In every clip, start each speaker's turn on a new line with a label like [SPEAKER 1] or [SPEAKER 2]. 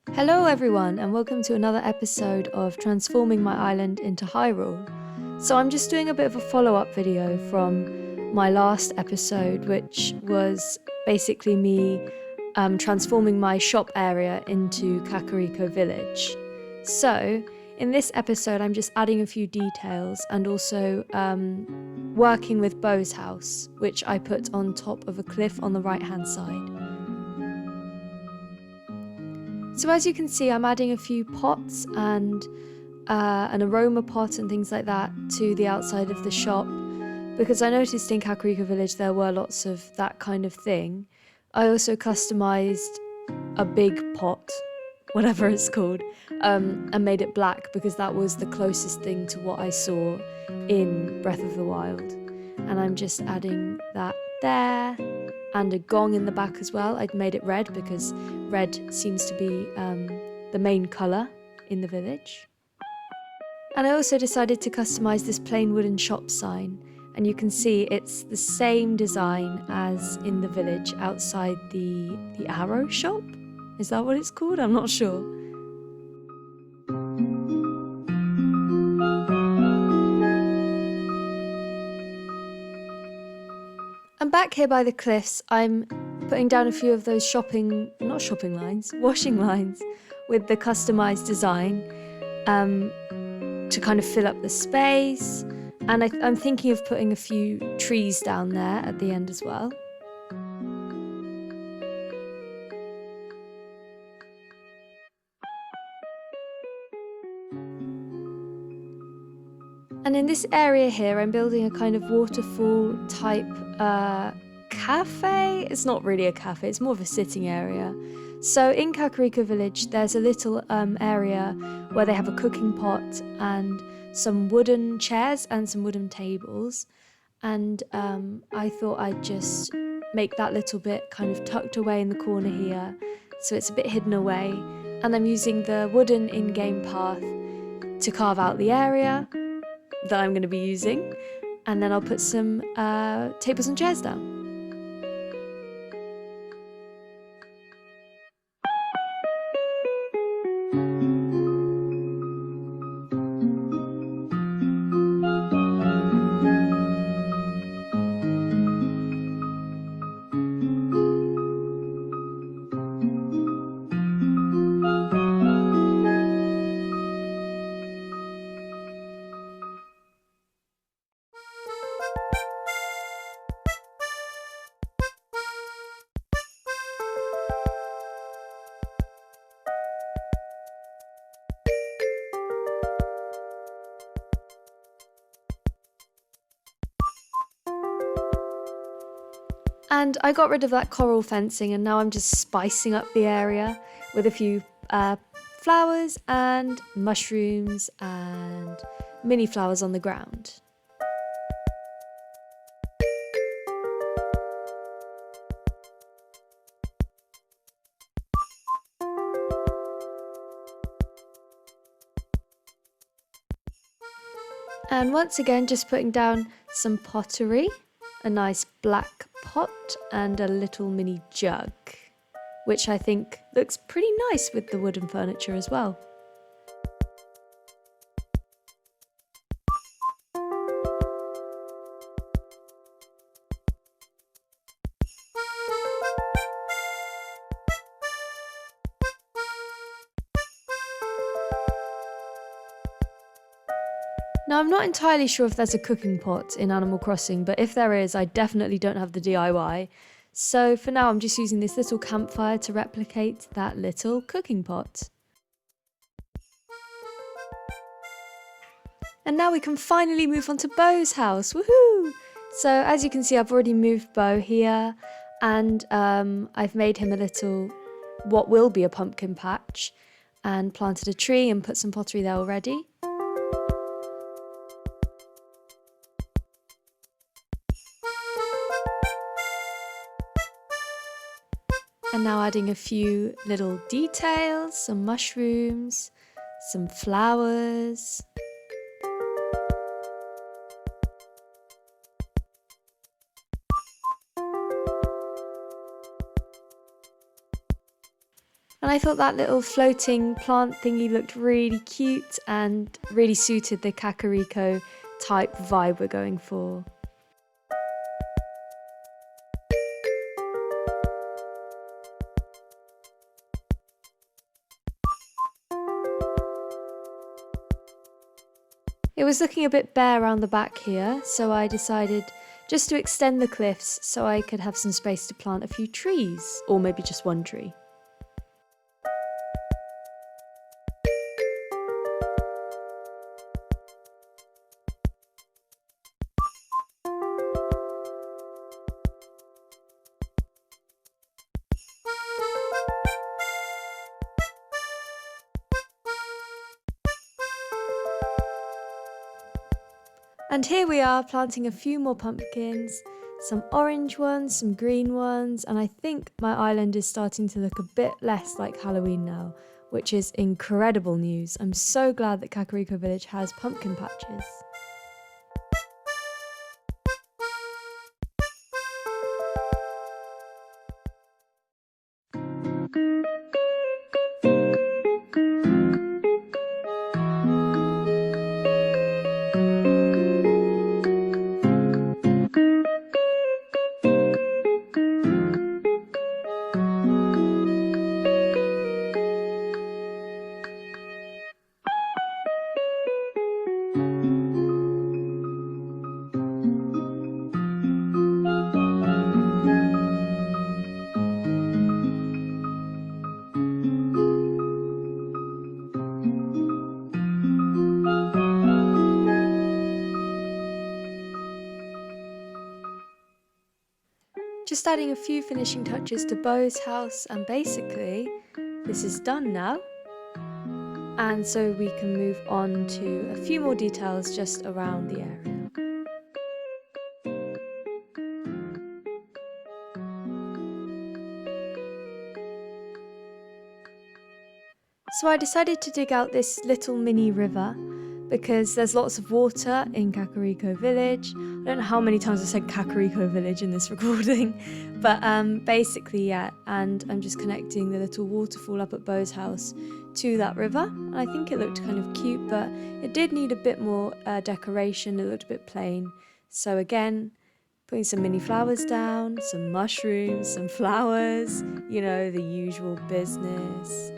[SPEAKER 1] Hello everyone and welcome to another episode of Transforming My Island into Hyrule. So I'm just doing a bit of a follow-up video from my last episode, which was basically me transforming my shop area into Kakariko village. So in this episode I'm just adding a few details and also working with Bo's house, which I put on top of a cliff on the right hand side. So as you can see, I'm adding a few pots and an aroma pot and things like that to the outside of the shop, because I noticed in Kakariko Village there were lots of that kind of thing. I also customized a big pot, whatever it's called, and made it black because that was the closest thing to what I saw in Breath of the Wild. And I'm just adding that there. And a gong in the back as well. I'd made it red because red seems to be the main colour in the village. And I also decided to customise this plain wooden shop sign, and you can see it's the same design as in the village outside the arrow shop? Is that what it's called? I'm not sure. And back here by the cliffs, I'm putting down a few of those washing lines with the customised design to kind of fill up the space. And I'm thinking of putting a few trees down there at the end as well. And in this area here, I'm building a kind of waterfall type cafe. It's not really a cafe, it's more of a sitting area. So in Kakariko Village, there's a little area where they have a cooking pot and some wooden chairs and some wooden tables. And I thought I'd just make that little bit kind of tucked away in the corner here, so it's a bit hidden away. And I'm using the wooden in-game path to carve out the area that I'm going to be using, and then I'll put some tables and chairs down. And I got rid of that coral fencing, and now I'm just spicing up the area with a few flowers and mushrooms and mini flowers on the ground. And once again, just putting down some pottery, a nice black pot and a little mini jug, which I think looks pretty nice with the wooden furniture as well. Now, I'm not entirely sure if there's a cooking pot in Animal Crossing, but if there is, I definitely don't have the DIY. So for now, I'm just using this little campfire to replicate that little cooking pot. And now we can finally move on to Bo's house, woohoo! So as you can see, I've already moved Bo here, and I've made him a little, what will be a pumpkin patch, and planted a tree and put some pottery there already. And now adding a few little details, some mushrooms, some flowers. And And I thought that little floating plant thingy looked really cute and really suited the Kakariko type vibe we're going for. It was looking a bit bare around the back here, so I decided just to extend the cliffs so I could have some space to plant a few trees, or maybe just one tree. And here we are planting a few more pumpkins, some orange ones, some green ones, and I think my island is starting to look a bit less like Halloween now, which is incredible news. I'm so glad that Kakariko Village has pumpkin patches. Just adding a few finishing touches to Bo's house, and basically this is done now. And so we can move on to a few more details just around the area. So I decided to dig out this little mini river because there's lots of water in Kakariko Village. I don't know how many times I said Kakariko Village in this recording, but basically, yeah, and I'm just connecting the little waterfall up at Bo's house to that river. And I think it looked kind of cute, but it did need a bit more decoration. It looked a bit plain. So again, putting some mini flowers down, some mushrooms, some flowers, you know, the usual business.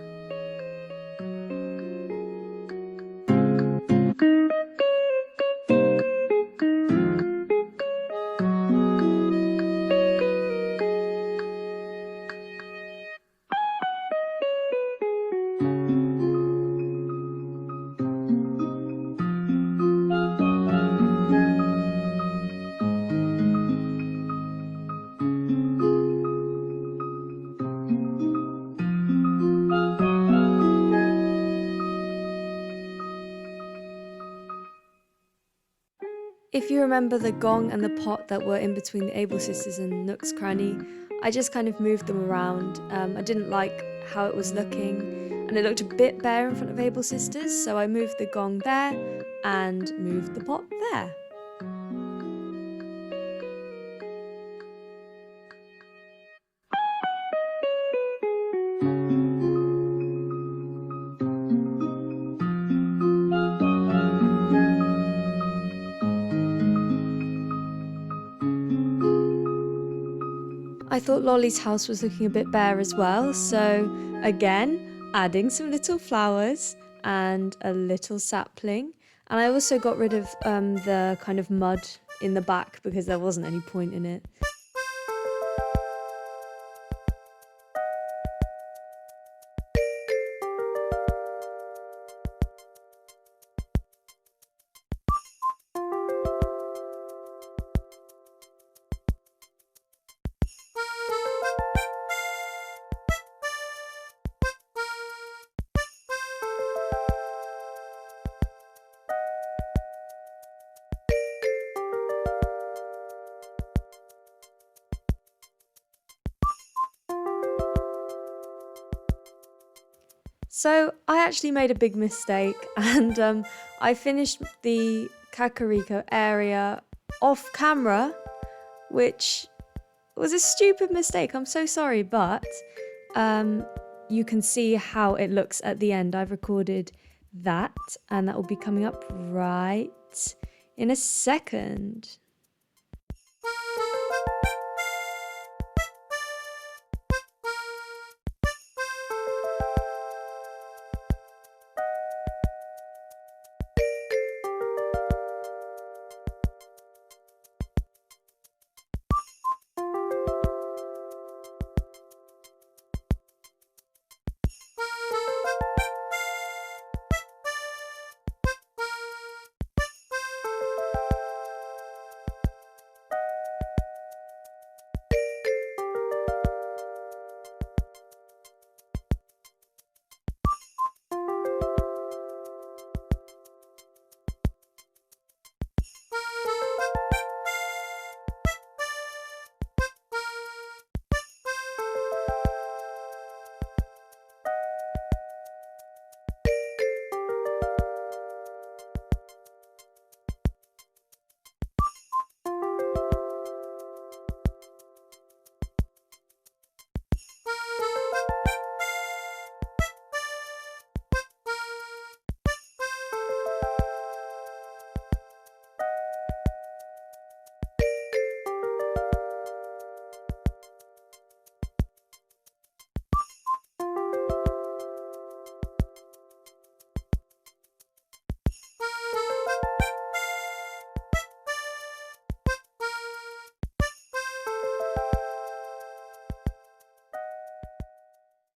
[SPEAKER 1] If you remember the gong and the pot that were in between the Able Sisters and Nook's cranny, I just kind of moved them around. I didn't like how it was looking, and it looked a bit bare in front of Able Sisters, so I moved the gong there and moved the pot there. I thought Lolly's house was looking a bit bare as well, so again, adding some little flowers and a little sapling. And I also got rid of the kind of mud in the back because there wasn't any point in it. So I actually made a big mistake, and I finished the Kakariko area off camera, which was a stupid mistake. I'm so sorry, but you can see how it looks at the end. I've recorded that, and that will be coming up right in a second.